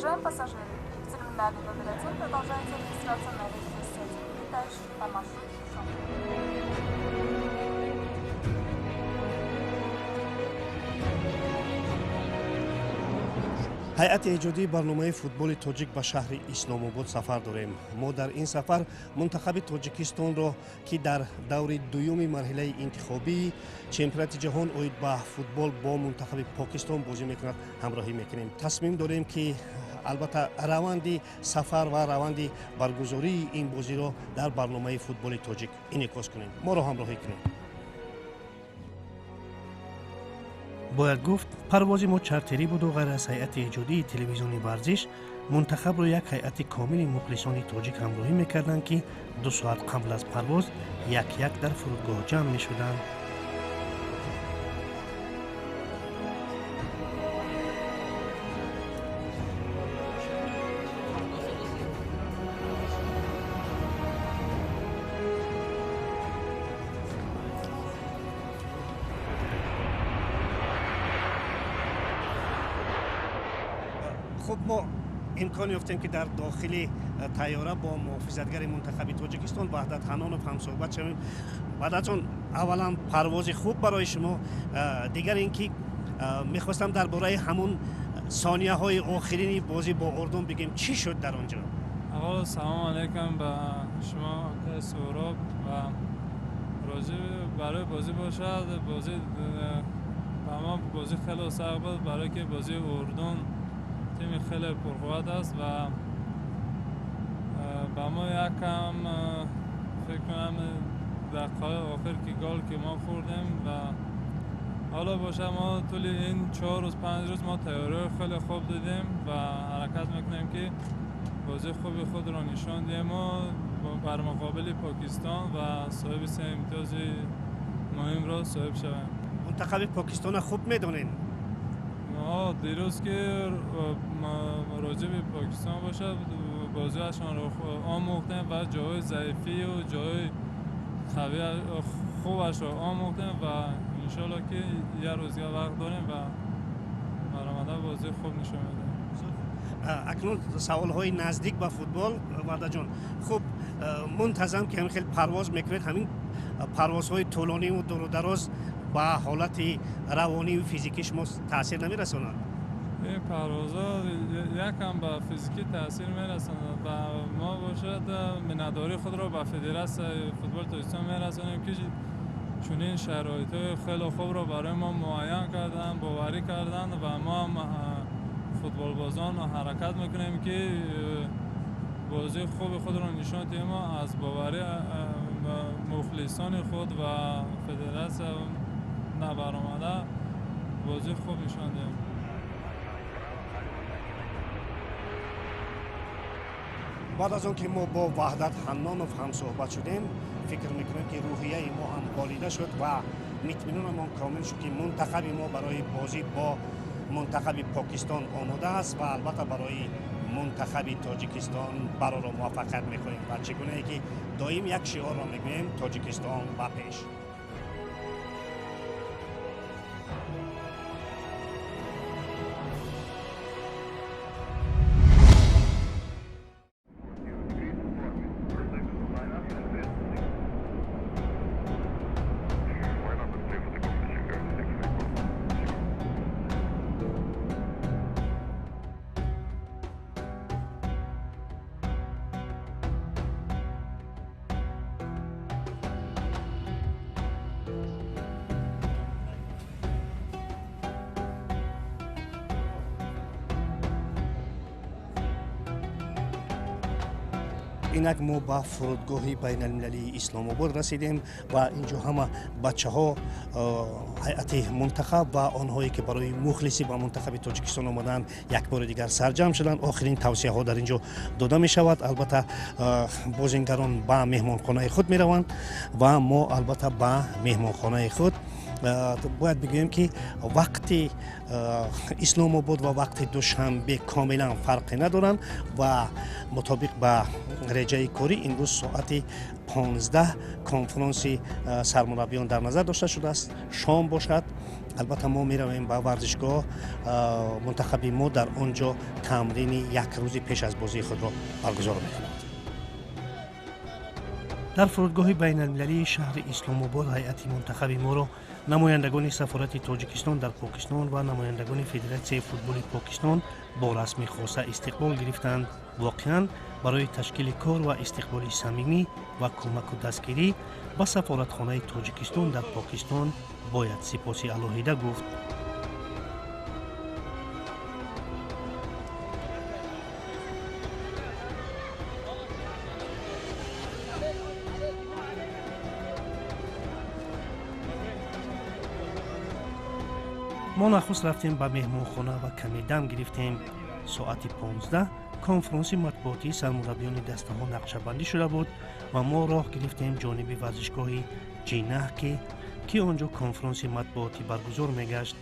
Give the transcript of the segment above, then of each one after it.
Уважаемые пассажиры, в терминале номер 1 продолжается регистрация на рейс С1, летающий по маршруту Шанхай. ҳайати эҷодии барномаи футболи тоҷик ба шаҳри исломобод сафар дорем. Мо дар ин сафар мунтахаби тоҷикистонро ки дар даври дуюми марҳилаи интихобии чемпионати ҷаҳон оид ба футбол бо мунтахаби покистон бозӣ мекунад ҳамроҳӣ мекунем. Тасмим дорем ки албатта раванди сафар ва раванди баргузории ин бозиро дар барномаи футболи тоҷик инъикос кунем. моро ҳамроҳӣ кунем. бояд гуфт парвози мо чартерӣ буду. ғайр аз ҳайати эҷодии телевизиони варзиш мунтахабро як ҳайати комили мухлисони тоҷик ҳамроҳӣ мекарданд ки 2 соат қабл аз парвоз як дар фурудгоҳ ҷамъ мешуданд. خب ما امکان یافتیم که در داخل طیاره با محافظتگر منتخب تاجیکستان وحدت حنانوف هم صحبت شویم. وحدت جان، اولا پرواز خوب برای شما، دیگر اینکه میخواستم درباره همون ثانیه های آخرین بازی با اردن بگیم چی شد در آنجا. اول سلام علیکم به شما که سهراب و راجع برای بازی باشد. بازی ما بازی خیلی سخت بود برای که بازی اردن تیم خیلی پرقوت است و با ما یکم فکر کنم دقیقه آخر که گل که ما خوردیم و حالا باشه ما طول این 4 روز 5 روز ما تیاری خیلی خوب دیدیم و حرکت میکنیم که بازی خوب خود را نشان دهیم و بر مقابل پاکستان و صاحب 3 امتیاز مهم را صاحب شویم. منتخب پاکستان خوب میدونین؟ دیروز که راجع به پاکستان باشه بازیشان رو آموختیم و جای ضعیفی و جای قوی خوبش رو آموختیم و انشالله که یه روزگاه وقت داریم و برآمده بازی خوب نشون میدیم. اکنون سوال های نزدیک به فوتبال وحدت جان، خب منتظم که خیلی پرواز میکنید، همین پروازهای طولانی و دور و دراز با حالت روانی و فیزیکی شما تاثیر نمیرساند؟ این پروازها یکم به فیزیکی تاثیر میرساند و ما باشد مناداری خود را به فدراسیون فوتبال تاجیکستان میرسانیم که چنین شرایط خیلی خوب را برای ما معین کردن، باوری کردن و ما فوتبال بازان حرکت میکنیم که بازی خوب خود را نشان دهیم از باوری مخلصان خود و فدراسیون نبرآمده بازی خوب نشان دهیم. بعد از اون که ما با وحدت حنانوف هم صحبت شدیم فکر میکنم که روحیه ما هم بالیده شد و مطمئنان ما کامل شد که منتخب ما برای بازی با منتخب پاکستان آماده است و البته برای منتخب تاجیکستان برای را موفقیت میکنیم و چگونه ای که دائم یک شعار را میگوییم تاجیکستان به پیش. اینک ما با فرودگاهی بین المللی اسلام آباد رسیدیم و اینجا همه بچه ها هیئت منتخب و آنهایی که برای مخلصی با منتخب تاجیکستان آمدن یک بار دیگر سرجم شدند. آخرین توصیه ها در اینجا داده می شود. البته بازیگران به مهمانخانه خود می روند و ما البته به مهمانخانه خود. باید بگویم که وقتی اسلام آباد و وقت دوشنبه کاملا فرقی ندارند و مطابق به реҷаи корӣ имрӯз соати 15 конфронси сармураббиён дар назар дошта шудааст. Шом бошад, албатта мо меравем ба варзишгоҳ. Мунтахаби мо дар он ҷо тамрини як рӯзи пеш аз бозии худро баргузор мекунад. дар фурудгоҳи байналмилалии шаҳри исломобод ҳайати мунтахаби моро намояндагони сафорати тоҷикистон дар покистон ва намояндагони федератсияи футболи покистон бо расми хоса истиқбол гирифтанд. воқеан барои ташкили кор ва истиқболи самимӣ ва кӯмаку дастгирӣ ба сафоратхонаи тоҷикистон дар покистон бояд сипоси алоҳида гуфт. мо нахуст рафтем ба меҳмонхона ва каме дам гирифтем. соати 15 конфронси матбуотии сармураббиёни дастаҳо нақшабандӣ шуда буд ва мо роҳ гирифтем ҷониби варзишгоҳи ҷинаҳ ки онҷо конфронси матбуотӣ баргузор мегашт.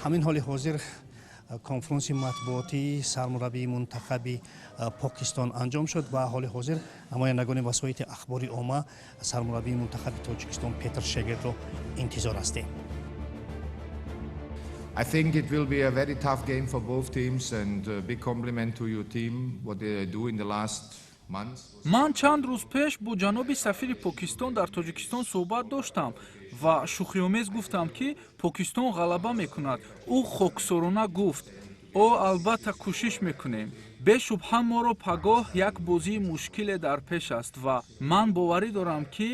ҳамин ҳоли ҳозир конфронси матбуотии сармураббии мунтахаби покистон анҷом шуд ва ҳоли ҳозир намояндагони васоити ахбори омма сармураббии мунтахаби тоҷикистон Петр Шегердро интизор ҳастем. I think it will be a very tough game for both teams and a big compliment to your team what they do in the last months. ман чанд рӯз пеш бо ҷаноби сафири покистон дар тоҷикистон суҳбат доштам ва шӯхиомез гуфтам ки покистон ғалаба мекунад. ӯ хоксорона гуфт: о албатта кӯшиш мекунем. бешубҳа моро пагоҳ як бозии мушкиле дар пеш аст ва ман боварӣ дорам ки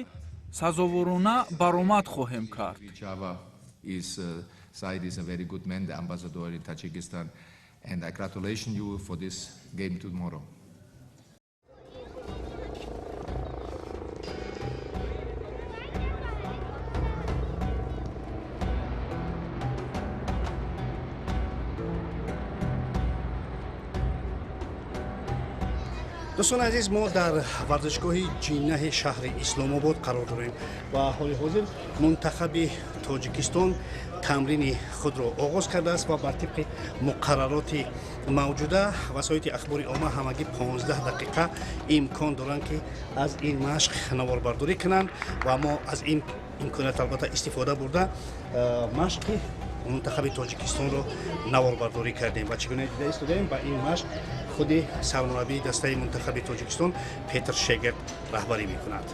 сазоворона баромад хоҳем кард. Said is a very good man, the ambassador in Tajikistan, and I congratulate you for this game tomorrow. дӯстони азиз, мо дар варзишгоҳи ҷинаҳи шаҳри исломобод қарор дорем ва ҳоли ҳозир мунтахаби тоҷикистон тамрини худро оғоз кардааст ва бар тибқи муқаррароти мавҷуда васоити ахбори омма ҳамагӣ 15 дақиқа имкон доранд ки аз ин машқ наворбардорӣ кунанд ва мо аз ин имконият албатта истифода бурда машқи мунтахаби тоҷикистонро наворбардорӣ кардем ва чӣ гуна дида истодаем ба ин машқ худи сармураббии дастаи мунтахаби тоҷикистон Петр Шегерд раҳбарӣ мекунад.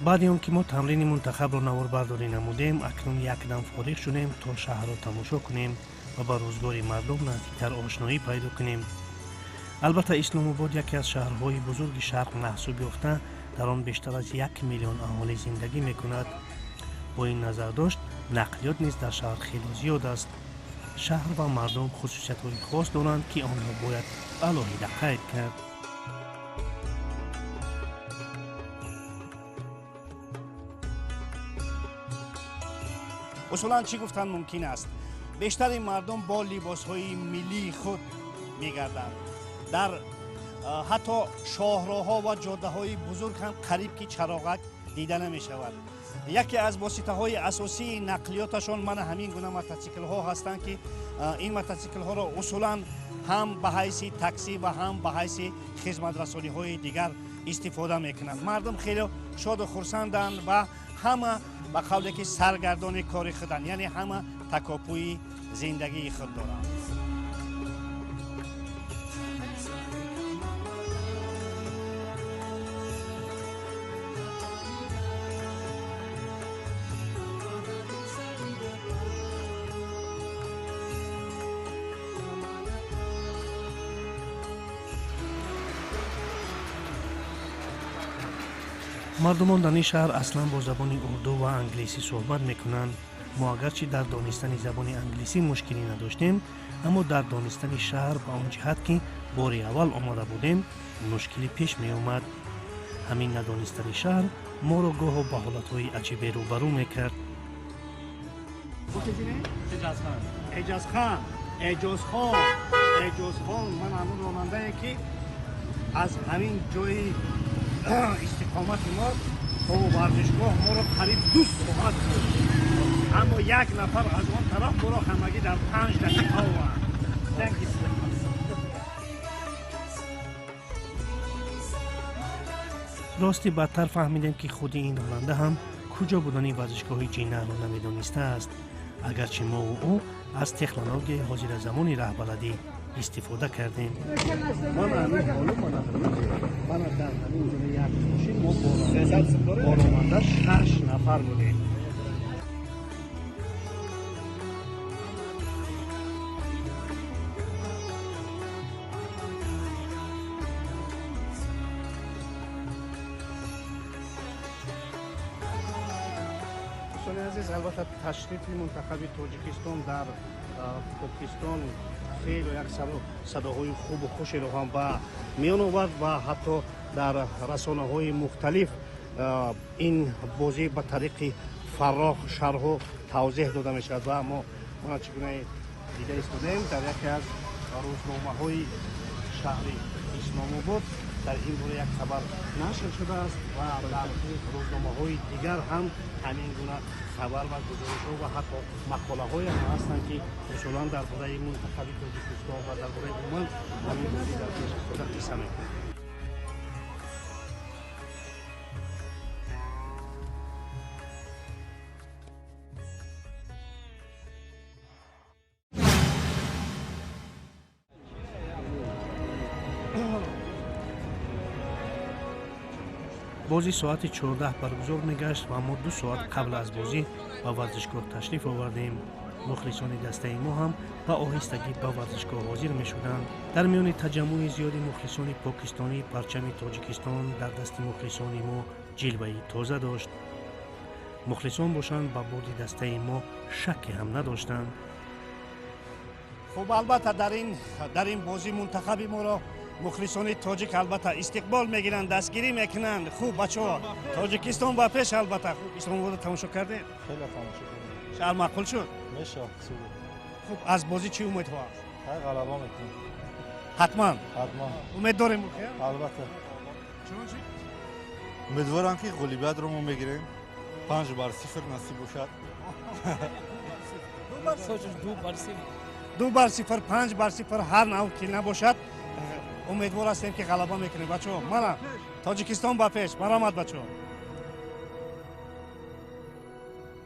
баъди он ки мо тамрини мунтахабро наворбардорӣ намудем, акнун якдам фориғ шудем то шаҳрро тамошо кунем ва ба рӯзгори мардум наздиктар ошноӣ пайдо кунем. албатта исломобод яке аз шаҳрҳои бузурги шарқ маҳсуб ёфта, дар он бештар аз 1 миллион аҳолӣ зиндагӣ мекунад. бо ин назардошт нақлиёт низ дар шаҳр хело зиёд аст. шаҳр ва мардум хусусиятҳои хос доранд ки онро бояд алоҳида қайд кард. усулан чӣ гуфтан мумкин аст? бештари мардум бо либосҳои миллии худ мегарданд. дар ҳатто шоҳроҳҳо ва ҷоддаҳои бузург ҳам қариб ки чароғак дида намешавад. яке аз воситаҳои асосии нақлиёташон мана ҳамин гуна мотоциклҳо ҳастанд ки ин мотоциклҳоро усулан ҳам ба ҳайси таксӣ ва ҳам ба ҳайси хизматрасониҳои дигар истифода мекунанд. мардум хеле шоду хурсанданд ва ҳама ба қавле ки саргардони кори худанд, яъне ҳама такопӯи зиндагии худ доранд. мардумон дар ин шаҳр аслан бо забони урду ва англисӣ суҳбат мекунанд. мо агарчи дар донистани забони англисӣ мушкилӣ надоштем, аммо дар донистани шаҳр ба он ҷиҳат ки бори аввал омада будем, мушкилӣ пеш меомад. ҳамин надонистани шаҳр моро гоҳо ба ҳолатҳои аҷибе рӯбарӯ мекард. эҷозхон ман ҳамун ронандае ки аз ҳамин ҷои истиқомати мо то варзишгоҳ моро қариб 2 соат буд, аммо як нафар аз он тараф моро ҳамагӣ дар 5 дақиқа овард. рости бадтар фаҳмидем ки худи ин ронанда ҳам куҷо будани варзишгоҳи ҷиннаҳро намедонистааст, агарчи мову ӯ аз технологияи ҳозиразамони раҳбаладӣ истифода кардем. мо 6 нафар будем. دوستان عزیز، البته تشریف منتخب تاجیکستان در پاکستان خیلی یک صداهای خوب و خوشی رو هم به میان آورد و حتی در رسانه‌های مختلف این بازی به طریق فراخ شرح و توضیح داده می شود و ما چگونه دیده استودیم در یکی از روزنامه‌های شهر اسلام آباد در این باره یک خبر نشر شده است و در روزنامه‌های دیگر هم همین گونه خبر و گزارش‌ها و حتی مقاله‌های هم هستند که اصولاً درباره منتخب تاجیکستان و درباره عمان همین بازی در پیش استفاده قصه می‌کنند. бозӣ соати 14 баргузор мегашт ва мо 2 соат қабл аз бозӣ ба варзишгоҳ ташриф овардем. мухлисони дастаи мо ҳам ба оҳистагӣ ба варзишгоҳ ҳозир мешуданд. дар миёни таҷаммуи зиёди мухлисони покистонӣ парчами тоҷикистон дар дасти мухлисони мо ҷилваи тоза дошт. мухлисон бошанд ба боди дастаи мо шакке ҳам надоштанд. хуб, албатта дар ин бозӣ мунтахаби моро мухлисони тоҷик албатта истиқбол мегиранд, дастгирӣ мекунанд. хуб бачаҳо, тоҷикистон ба пеш. албатта исламободро тамошо кардед? خیلی تماشا کردیم. шаҳр маъқул шуд? میشه سود. хуб, аз бозӣ чӣ умедҳо аст? های غلبا میکنیم. ҳатман حتما. умед дорем. البته. امیدوارم که غلبیت رو ما بگیریم. 5-0 نصیب باشد. 2-0 5-0 ҳар нав ки набошад, умедвор ҳастем ки ғалаба мекунем. бачаҳо, мана тоҷикистон ба пеш. баромад бачаҳо.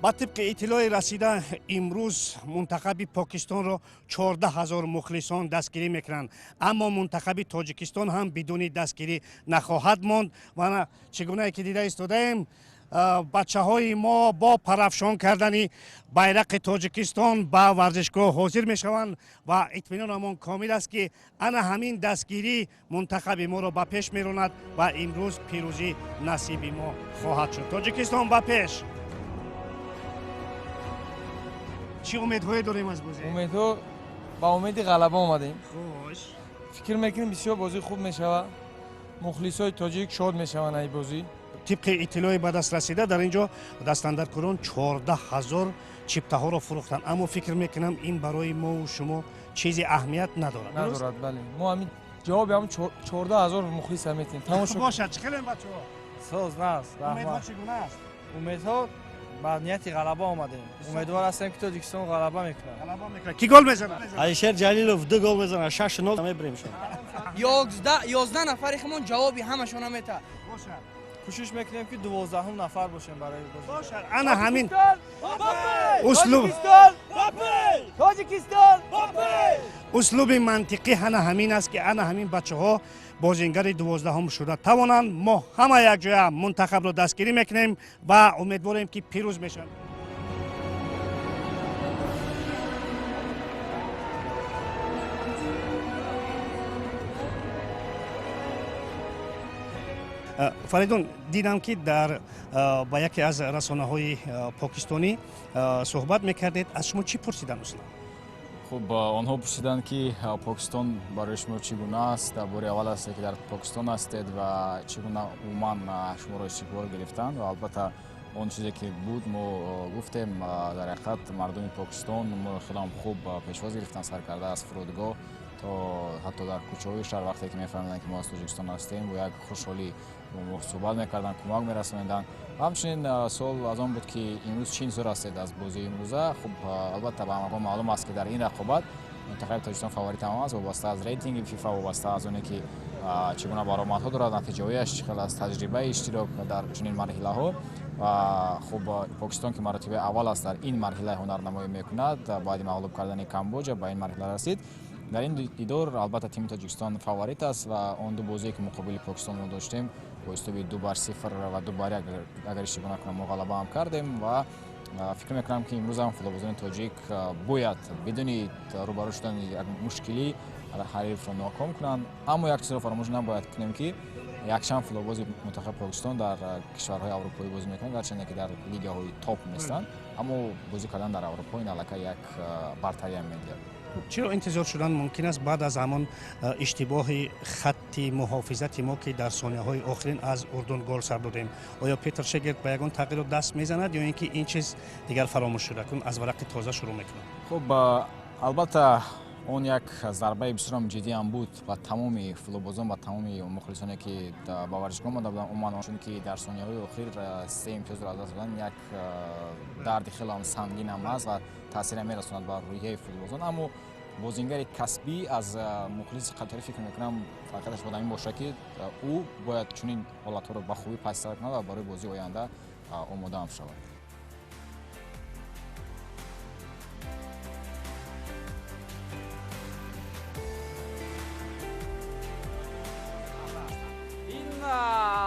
ба тибқи иттилои расида имрӯз мунтахаби покистонро 14 000 мухлисон дастгирӣ мекунанд, аммо мунтахаби тоҷикистон ҳам бидуни дастгирӣ нахоҳад монд. мана чӣ гунае ки дида истодаем, бачаҳои мо бо парафшон кардани байрақи тоҷикистон ба варзишгоҳ ҳозир мешаванд ва итминонамон комил аст ки ана ҳамин дастгирӣ мунтахаби моро ба пеш меронад ва имрӯз пирӯзӣ насиби мо хоҳад шуд. тоҷикистон ба пеш. چی امیدهایی داریم از بازی؟ امیدها با امید غلبه اومدیم. خوش. فکر میکنیم بسیار بازی خوب میشود. مخلصای تاجیک شاد میشوند این بازی. طبق اطلاعی به دست رسیده در اینجا دستاندرکاران 14 000 چیپته ها را فروختند، اما فکر میکنم این برای ما و شما چیزی اهمیت ندارد. ندارد بله. ما همین جواب هم 14,000 مخلص هم میتیم. تماشا باشد. چه خیلی بچه‌ها؟ ساز ناست. امیدها چگونه است؟ امیدها با نیت غلبه اومدیم. امیدوار هستیم که تاجیکستان غلبه میکنه. غلبه میکنه. کی گل میزنه؟ علیشر جلیلوف 2 گل میزنه. 6-0 میبریم شما. 11 نفرمون جوابی همشون هم میده. باشد. кӯшиш мекунем ки 12 нафар бошем барои бозӣ. бошад ана ҳамин тоҷикистон услуби мантиқӣ ана ҳамин аст ки ана ҳамин бачаҳо бозингари 12 шуда тавонанд. мо ҳама якҷоя мунтахабро дастгирӣ мекунем ва умедворем ки пирӯз мешаванд. фаридун, дидам ки ба яке аз расонаҳои покистонӣ суҳбат мекардед. аз шумо чӣ пурсидан усла? خب آنها پرسیدند که پاکستان برای شما چگونه است؟ باری اول است که در پاکستان هستید و چگونه عموما شما را استقبال گرفتند و البته آن چیزی که بود ما گفتیم در حقیقت مردم پاکستان ما خیلی خوب پیشواز گرفتن سر کرده از فرودگاه تا حتی در کوچه‌های شهر وقتی که می‌فهمیدن که ما از تاجیکستان هستیم و یک خوشحالی صحبت می‌کردن، کمک می‌رسوندن. همچنین سوال از آن بود که امروز چه انتظار هستید از بازی امروزه؟ خب البته به همه معلوم است که در این رقابت منتخب تاجیکستان فاوریت هم است وابسته از ریتینگ فیفا، وابسته از اونی که چگونه برآمدها دارد، نتیجه‌هایش، خیلی از تجربه اشتراک در چنین مرحله‌ها و خب پاکستان که مرتبه اول است در این مرحله هنرنمایی می‌کند بعد مغلوب کردن کامبوجا به این مرحله رسید. در این دیدار البته تیم تاجیکستان فاوریت است و آن دو بازی که مقابل پاکستان ما داشتیم با استوی 2-0 و 2 اگر اشتباه نکنم ما غلبه هم کردیم و فکر میکنم که امروز هم فوتبالبازان تاجیک باید بدون روبرو شدن یک مشکلی حریف را ناکام کنند. اما یک چیز را فراموش نباید کنیم که یکشنبه فوتبالباز منتخب پاکستان در کشورهای اروپایی بازی میکنند، گرچه که در لیگ‌های تاپ نیستند اما بازی کردن در اروپا این علاقه یک برتری هم میدهد. چرا انتظار شدن ممکن است بعد از همان اشتباه خط محافظت ما که در ثانیه‌های آخرین از اردن گل سر دادیم؟ آیا پیتر شگرد به یگان تغییر دست میزند یا اینکه این چیز دیگر فراموش شده کن از ورق تازه شروع میکنه؟ خب البته اون یک ضربه بسیار جدی هم بود و تمام فوتبالبازان و تمام مخلصانی که با ورزشگاه ما بودند عموما چون که در ثانیه‌های اخیر 3 امتیاز را از دست دادن یک درد خیلی هم سنگین هم است و تاثیر میرساند بر روحیه فوتبالبازان. اما بازیگر کسبی از مخلص قطری فکر میکنم فقطش باید این باشه که او باید چنین حالت‌ها را به خوبی پس کند و برای بازی آینده آماده هم شود.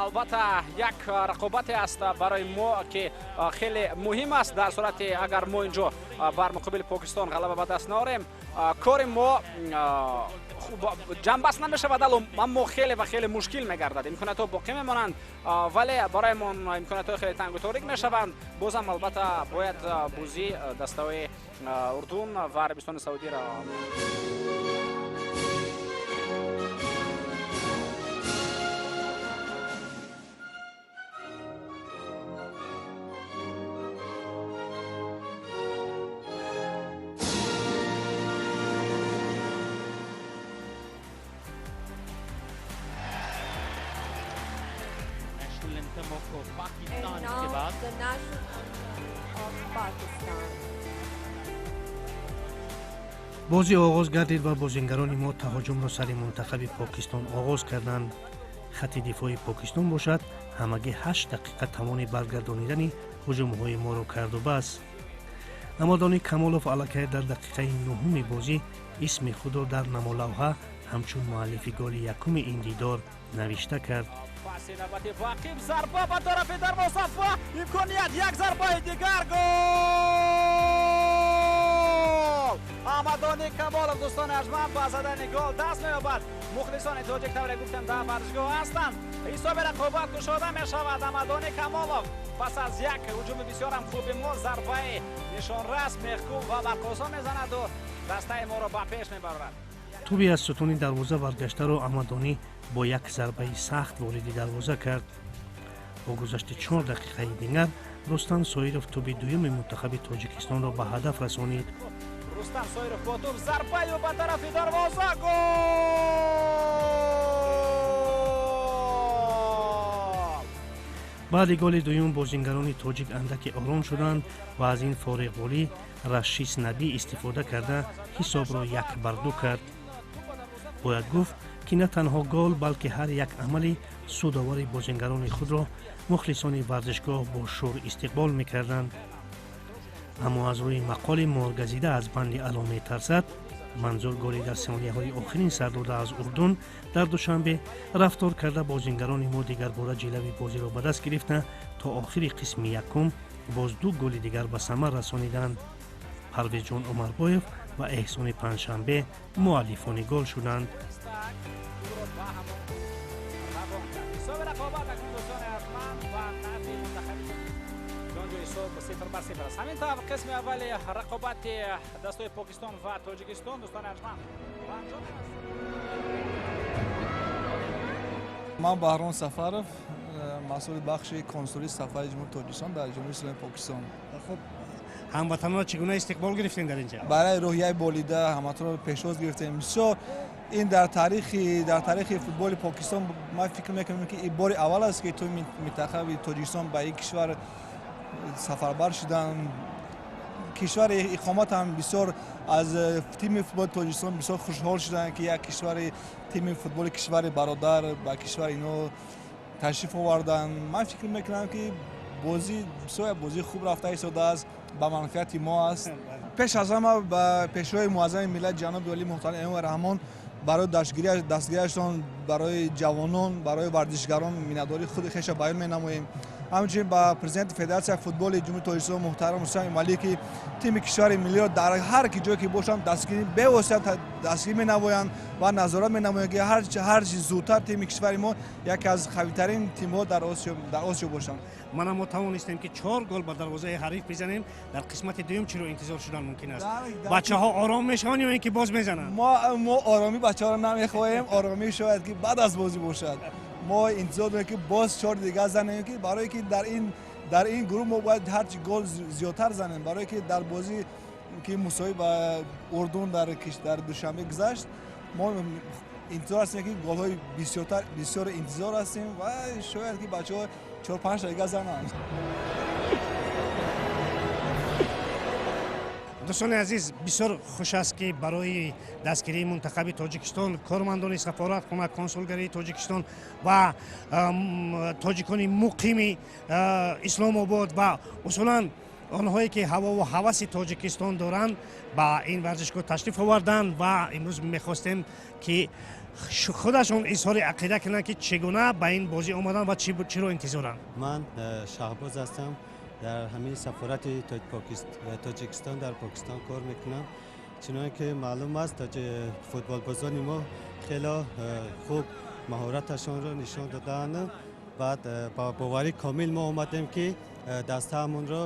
البته یک رقابت است برای ما که خیلی مهم است. در صورت اگر ما اینجا بر مقابل پاکستان غلبه به دست ناریم کار ما جنبست نمیشه و اما خیلی و خیلی مشکل میگردد. امکانات ها باقی میمانند ولی برای ما امکانات ها خیلی تنگ و تاریک میشوند. بازم البته باید بازی دسته‌های اردن و عربستان سعودی را And now the national anthem of Pakistan. بازی آغاز گردید و بازیگران ما تهاجم را سر منتخب پاکستان آغاز کردند. خط دفاعی پاکستان باشد همگی 8 دقیقه توان برگردانیدن هجوم‌های ما را کرد و بس. نمادانی کمالوف علاکه در دقیقه 9 بازی اسم خود را در نمالوحه همچون مؤلف گل یکم این دیدار نوشته کرد. پاس نوبتی واقعی ضربه به طرف دروازه و امکانیت یک ضربه دیگر گل احمدانی کمالوف. دوستان ارجمند با زدن گل دست می‌یابد. مخلصان تاجیک طوری گفتم در ورزشگاه هستند. حساب رقابت گشوده می‌شود. احمدانی کمالوف پس از یک هجوم بسیار هم خوب ما ضربه نشان رسم خوب و برقاسا می‌زند و دسته ما را به پیش می‌برد. توپی از ستون دروازه برگشته را احمدانی با یک ضربه سخت وارد دروازه کرد. با گذشت 4 دقیقه دیگر رستم سایروف توپ دوم منتخب تاجیکستان را به هدف رسانید. رستم سایروف با توپ ضربه و به طرف دروازه گل. بعد گل دوم بازیگران تاجیک اندک آرام شدند و از این فارغ بالی رشیس نبی استفاده کرده حساب را 1-2 کرد. باید گفت ки на танҳо гол балки ҳар як амали судовари бозингарони худро мухлисони варзишгоҳ бо шӯр истиқбол мекарданд. аммо аз рӯи мақоли моргазида аз банди ало метарсад, манзур голи дар сонияҳои охирин сардода аз урдун дар душанбе рафтор карда бозингарони мо дигарбора ҷилави бозиро ба даст гирифта то охири қисми якум боз ду голи дигар ба самар расониданд. парвезҷон умарбоев ва эҳсони панҷшанбе муаллифони гол шуданд. ҳамин тавр қисми аввали рақобати дастаи покистон ва тоҷикистон дӯстони арҷманд ман баҳром сафаров масъули бахши консулии сафари ҷумҳури тоҷикистон дар ҷумҳури исломии покистон. хуб ҳамватанонро чӣ гуна истиқбол гирифтем дар инҷа? барои роҳияи болида ҳаматонро пешвоз гирифтем. бисёр ин дар таърихи футболи покистон ман фикр мекунам ки ин бори аввал аст ки тои минтақаи тоҷикистон ба ин кишвар сафарбар шудан. кишвари иқомат ҳам бисёр аз тими футболи тоҷикистон бисёр хушҳол шуданд ки як кишвари тими футболи кишвари бародар ба кишвари ино ташриф оварданд. ман фикр мекунам ки бозӣ бисёр бозии хуб рафта истодааст, ба манфиати мо аст. пеш аз ҳама ба пешрои муаззами миллат ҷаноби олии муҳтарам эмоми раҳмон барои дастгирияшон барои ҷавонон, барои варзишгарон миннатдории худи хеша баён менамоем. ҳамчунин ба президенти федератсияи футболи ҷумҳури тоҷикистон муҳтарам рустам эмомалӣ ки тими кишвари миллиро дар ҳар ҷое ки бошанд дастгирӣ бевосита дастгирӣ менамоянд ва назорат менамоянд ки ҳар чиз зудтар тими кишвари мо яке аз қавитарин тимҳо дар осиё бошанд. мана мо тавонистем ки 4 гол ба дарвозаи ҳариф бизанем. дар қисмати дуюм чиро интизор шудан мумкин аст? бачаҳо ором мешаванд ё ин ки боз мезананд? мо оромӣ бачаҳоро намехоҳем. оромӣ шояд ки баъд аз бозӣ бошад. мо интизор дорем ки боз 4 дигар занем ки барое ки дар ин гурӯҳ мо бояд ҳарчи гол зиёдтар занем, барое ки дар бозӣ ки мусови ба урдун дар душанбе гузашт мо интизор ҳастем ки голҳои бисёр интизор ҳастем ва шояд ки бачаҳо 4-5 дигар зананд. дӯстони азиз, бисёр хуш аст ки барои дастгирии мунтахаби тоҷикистон кормандони сафоратхона, консулгарии тоҷикистон ва тоҷикони муқими исломобод ва усулан онҳое ки ҳавову ҳаваси тоҷикистон доранд ба ин варзишгоҳ ташриф оварданд ва имрӯз мехостем ки худашон изҳори ақида кунанд ки чӣ гуна ба ин бозӣ омаданд ва чиро интизоранд. ман шаҳбоз ҳастам. дар ҳамин сафорати тоҷикистон дар покистон кор мекунам. чуноне ки маълум аст футболбозони мо хело хуб маҳораташонро нишон додаанд. баъд ба боварӣ комил мо омадем ки дастаамонро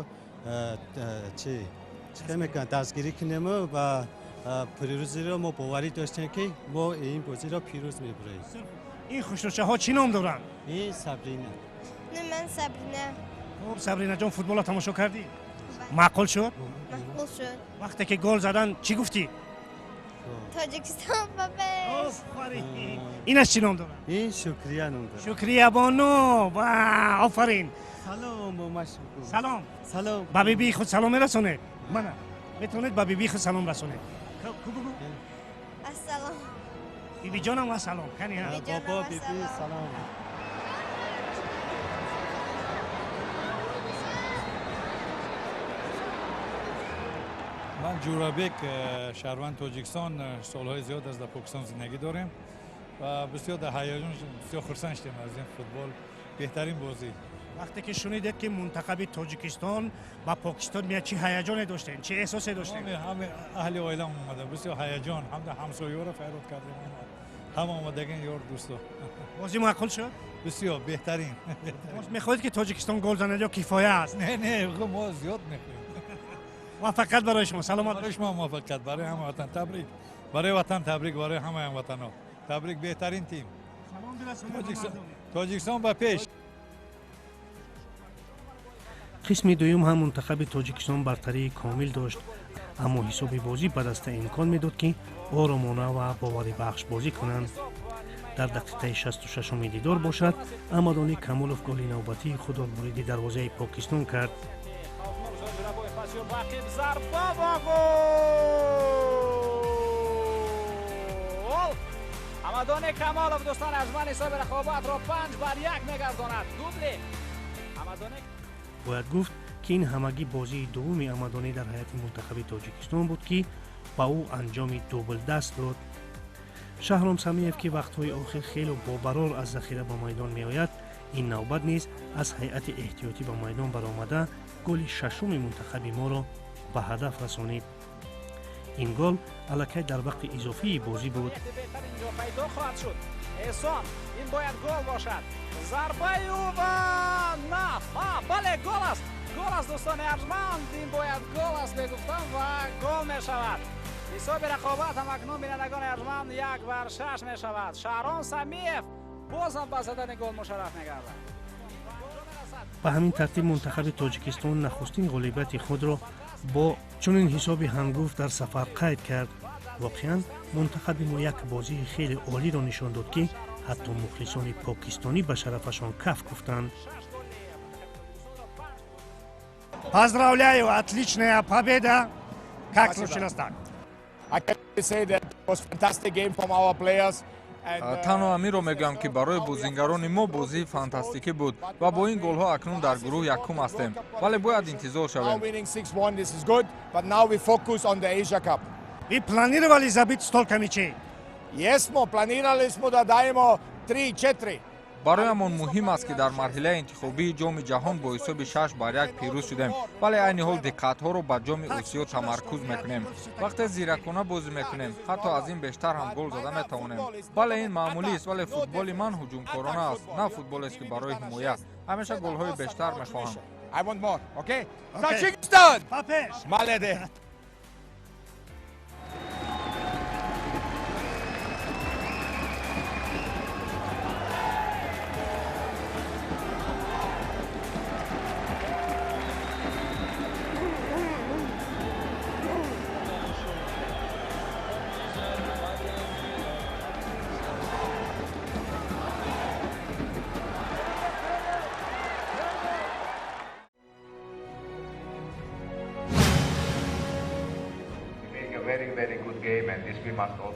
дастгирӣ кунем ва пирӯзиро мо боварӣ доштем ки мо ин бозиро пирӯз мебурем. ин хушрӯшаҳо чӣ ном доранд? ин Сабрина. من صبرینه. خب صبرینا جان فوتبال رو تماشا کردی؟ معقول شد؟ معقول شد. وقتی که گل زدن چی گفتی؟ تاجیکستان بابش. اینش چی نام داره؟ این شکریه نام داره. شکریه بانو. آفرین. سلام با مشکل. سلام. سلام. با بیبی خود سلام میرسونه؟ من میتونید با بیبی خود سلام رسونه؟ السلام. بیبی جانم و سلام. کنی ها؟ بابا بیبی سلام. من جورابک شهروند تاجیکستان سالهای زیاد از در پاکستان زندگی داریم و بسیار در هیجان بسیار خرسند شدیم از این فوتبال. بهترین بازی. وقتی که شنیدید که منتخب تاجیکستان با پاکستان میاد چه هیجانی داشتین؟ چه احساسی داشتین؟ همه اهل عائله اومدن بسیار هیجان همسایه‌ها رو فرار کردیم همه اومدگان یار دوستا. بازی معقول شد؟ بسیار بهترین. میخواید که تاجیکستان گل زند یا کفایه است؟ نه ما زیاد میخوایم. موفقیت برای شما. سلامت برای شما موفقیت برای همه وطن تبریک. برای وطن تبریک برای همه هموطنان. تبریک بهترین تیم. تاجیکستان با پیش. قسمی دوم هم منتخب تاجیکستان برتری کامل داشت، اما حسابی بازی به دست امکان میداد که آرامانه و باوری بخش بازی کنند. در دقیقه 66 دیدار باشد، امادانی کمالوف گل نوبتی خود را مورد دروازه پاکستان کرد. ҳамадони камолов дӯстони арзманд ҳисоби рақобатро 5-1 мегардонад. дубли ҳамадони бояд гуфт ки ин ҳамагӣ бозии дуввуми ҳамадонӣ дар ҳайати мунтахаби тоҷикистон буд ки ба ӯ анҷоми дубл даст дод. шаҳром самиев ки вақтҳои охир хело бобарор аз захира ба майдон меояд, ин навбат низ аз ҳайати эҳтиётӣ ба майдон баромада голи шашуми мунтахаби моро ба ҳадаф расонид. ин гол аллакай дар вақти изофии бозӣ буд. пайдо хоҳад шуд. эҳсон, ин бояд гол бошад. зарбаи ӯ ва на, бале, гол аст. Гол аст дӯстони арзманд, ин бояд гол аст мегуфтам ва гол мешавад. ҳисоби рақобат ҳам акнун бинандагони арзманд 1-6 мешавад. Шаҳром Самиев бозам ба задани гол мушарраф мегардад. ба ҳамин тартиб мунтахаби тоҷикистон нахустин ғолибияти худро бо чунин ҳисоби ҳангуфт дар сафар қайд кард. воқеан мунтахаби мо як бозии хеле олиро нишон дод ки ҳатто мухлисони покистонӣ ба шарафашон каф гуфтанд. Поздравляю, отличная победа. Как случилось так? танҳо ҳаминро мегӯям ки барои бозингарони мо бозии фантастикӣ буд ва бо ин голҳо акнун дар гурӯҳ якум ҳастем, вале бояд интизор шавем. Вы планировали забить столько мячей? бароямон муҳим аст ки дар марҳилаи интихобии ҷоми ҷаҳон бо ҳисоби 6-1 пирӯз шудем, вале айни ҳол диққатҳоро ба ҷоми осиё тамаркуз мекунем. вақте зиракона бозӣ мекунем, ҳатто аз ин бештар ҳам гол зада метавонем. бале ин маъмулист, вале футболи ман ҳуҷумкорона аст, на футболест ки барои ҳимоя. ҳамеша голҳои бештар мехоҳам.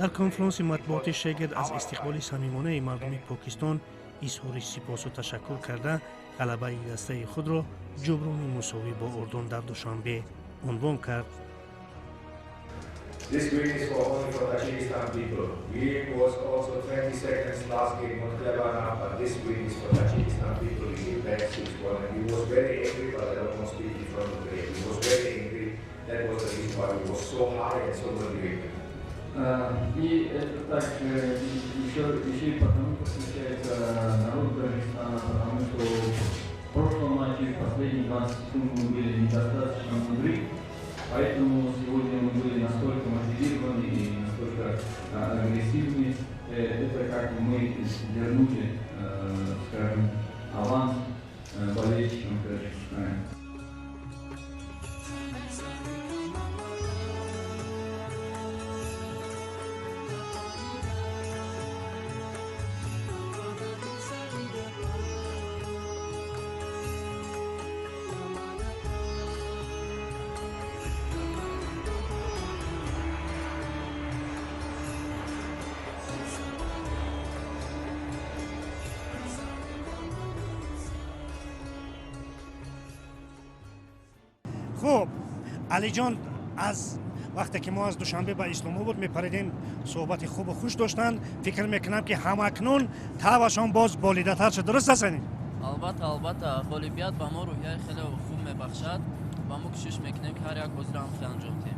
дар конфронси матбуоти шегирд аз истиқболи самимонаи мардуми покистон изҳори сипосу ташаккур карда ғалабаи дастаи худро ҷуброни мусовӣ бо урдун дар душанбе унвон кард. This win is for only for Tajikistan people. It was also 20 seconds last game, not clever enough, but this win is for Tajikistan people. We gave back 6-1 and he was very angry, but I don't want to speak in front of the game. He was very angry. That was the reason why he was so high and so motivated. И это также еще и потому посвящается народу Казахстана, потому что в прошлом матче последние 20 секунд мы были недостаточно мудры, поэтому сегодня мы были настолько мотивированы и настолько агрессивны. Это как бы мы вернули, скажем, аванс болельщикам Казахстана. خب علیجان از وقتی که ما از دوشنبه به اسلام آباد میپریدیم صحبت خوب و خوش داشتن. فکر میکنم که همکنون توشان باز بالیده‌تر شد. درست است؟ البته غالبیت به ما روحیه خیلی خوب میبخشد و ما کوشش میکنیم که هر یک بازی را هم انجام دهیم.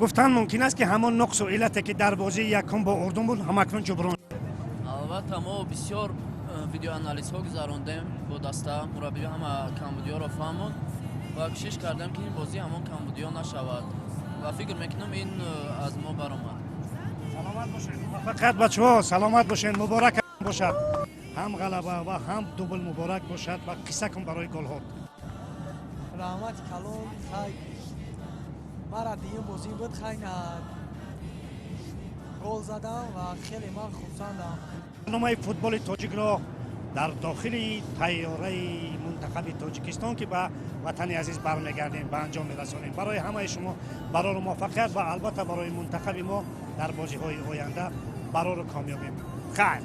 گفتن ممکن است که همان نقص و علتی که در بازی یکم با اردن بود همکنون جبران. البته ما بسیار ویدیو آنالیزها گذراندیم با دسته مربی همه کمبودیا را فهموند و کوشش کردیم که این بازی همان کمبودیا نشود و فکر میکنم این از ما برآمد. سلامت باشین. فقط بچه‌ها سلامت باشین. مبارک باشد. هم غلبه و هم دوبل مبارک باشد و قصه کن برای گل ها. رحمت کلام خیر. مرا دیگه بازی بود خیلی گل زدم و خیلی من خوشحالم. برنامه فوتبال تاجیک را در داخل طیاره منتخب تاجیکستان که به وطن عزیز برمیگردیم به انجام میرسانیم. برای همه شما برای موفقیت و البته برای منتخب ما در بازی‌های آینده برای کامیابی خیر